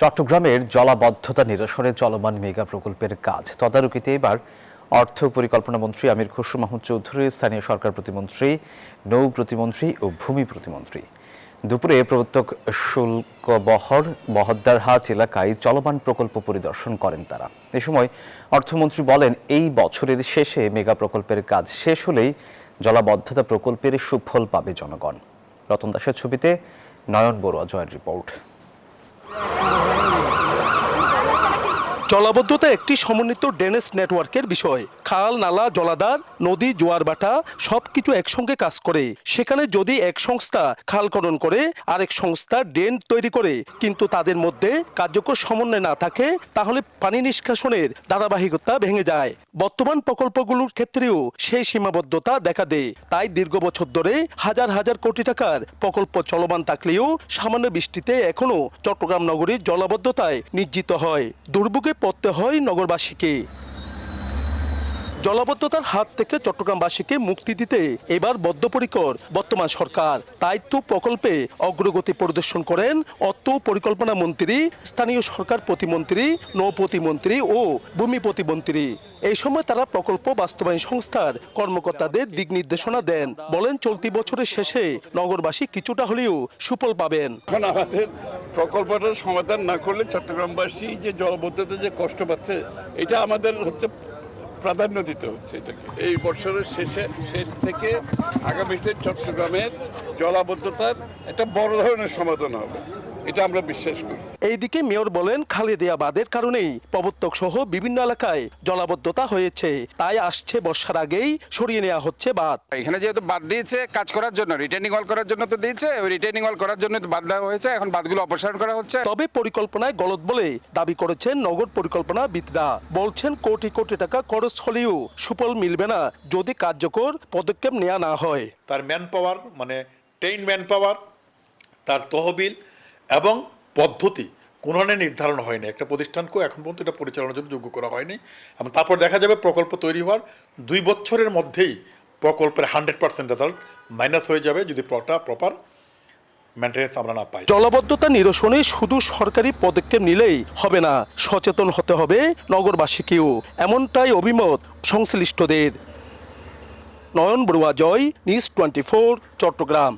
চট্টগ্রামের জলাবদ্ধতা নিরসনে চলমান মেগা প্রকল্পের কাজ তদারকিতে এবার অর্থ পরিকল্পনা মন্ত্রী আমির খসরু মাহমুদ চৌধুরী, স্থানীয় সরকার প্রতিমন্ত্রী, নৌ প্রতিমন্ত্রী ও ভূমি প্রতিমন্ত্রী। দুপুরে প্রবর্তক শুল্ক বহদ্দারহাট এলাকায় চলমান প্রকল্প পরিদর্শন করেন তারা। এ সময় অর্থমন্ত্রী বলেন, এই বছরের শেষে মেগা প্রকল্পের কাজ শেষ হলেই জলাবদ্ধতা প্রকল্পের সুফল পাবে জনগণ। রতন দাসের ছবিতে নয়ন বড়ুয়া জয়ের রিপোর্ট। জলাবদ্ধতা একটি সমন্বিত ড্রেনেজ নেটওয়ার্কের বিষয়। খাল, নালা, জলাধার, নদী, জোয়ারভাটা সবকিছু একসঙ্গে কাজ করে। সেখানে যদি এক সংস্থা খাল খনন করে আরেক সংস্থা ড্রেন তৈরি করে, কিন্তু তাদের মধ্যে কার্যকর সমন্বয় না থাকে, তাহলে পানি নিষ্কাশনের ধারাবাহিকতা ভেঙে যায়। বর্তমান প্রকল্পগুলোর ক্ষেত্রেও সেই সীমাবদ্ধতা দেখা দেয়। তাই দীর্ঘ বছর ধরে হাজার হাজার কোটি টাকার প্রকল্প চলমান থাকলেও সামান্য বৃষ্টিতে এখনো চট্টগ্রাম নগরীর জলাবদ্ধতায় নিশ্চিত হয়। দুর্ভোগে পড়তে হয় নগরবাসীকে। জলাবদ্ধতার হাত থেকে চট্টগ্রামবাসীকে মুক্তি দিতে এবার বদ্ধপরিকর বর্তমান সরকার। তাই তো প্রকল্পে অগ্রগতি পরিদর্শন করেন অর্থ পরিকল্পনা মন্ত্রী, স্থানীয় সরকার প্রতিমন্ত্রী, নৌ প্রতিমন্ত্রী ও ভূমি প্রতিমন্ত্রী। এই সময় তারা প্রকল্প বাস্তবায়ন সংস্থার কর্মকর্তাদের দিক নির্দেশনা দেন। বলেন, চলতি বছরের শেষে নগরবাসী কিছুটা হলেও সুফল পাবেন। এখন আমাদের প্রকল্পটার সমাধান না করলে চট্টগ্রামবাসী যে জলাবদ্ধতা যে কষ্ট পাচ্ছে, এটা আমাদের প্রাধান্য দিতে হচ্ছে এটাকে। এই বছরের শেষ থেকে আগামীতে চট্টগ্রামের জলাবদ্ধতার একটা বড় ধরনের সমাধান হবে, এটা আমরা বিশ্বাস করি। এইদিকে মেয়র বলেন, খালেদিয়া বাঁধের কারণেই প্রবর্তক সহ বিভিন্ন এলাকায় জলাবদ্ধতা হয়েছে। তাই আসছে বর্ষার আগেই সরিয়ে নেওয়া হচ্ছে বাঁধ। এখানে যেহেতু বাঁধ দিয়েছে কাজ করার জন্য, রিটেনিং ওয়াল করার জন্য তো দিয়েছে, ওই রিটেনিং ওয়াল করার জন্য বাঁধ দেওয়া হয়েছে। এখন বাঁধগুলো অপসারণ করা হচ্ছে। তবে পরিকল্পনায় গলদ বলে দাবি করেছেন নগর পরিকল্পনাবিদরা। বলছেন, কোটি কোটি টাকা খরচ হলেও সুফল মিলবে না যদি কার্যকর পদক্ষেপ নেওয়া না হয়। তার ম্যান পাওয়ার, মানে ট্রেন ম্যান পাওয়ার, তার তহবিল এবং পদ্ধতি কোনো ধরনের নির্ধারণ হয়নি। একটা প্রতিষ্ঠানকেও এখন পর্যন্ত এটা পরিচালনার জন্য যোগ্য করা হয়নি। এবং তারপর দেখা যাবে প্রকল্প তৈরি হওয়ার 2 বছরের মধ্যেই প্রকল্পের 100% রেজাল্ট মাইনাস হয়ে যাবে যদি প্রপার মেনটেন্যান্স আমরা না পাই। জলাবদ্ধতা নিরসনে শুধু সরকারি পদক্ষেপ নিলেই হবে না, সচেতন হতে হবে নগরবাসীকেও। এমনটাই অভিমত সংশ্লিষ্টদের। নয়ন বড়ুয়া জয়, নিউজ 24, চট্টগ্রাম।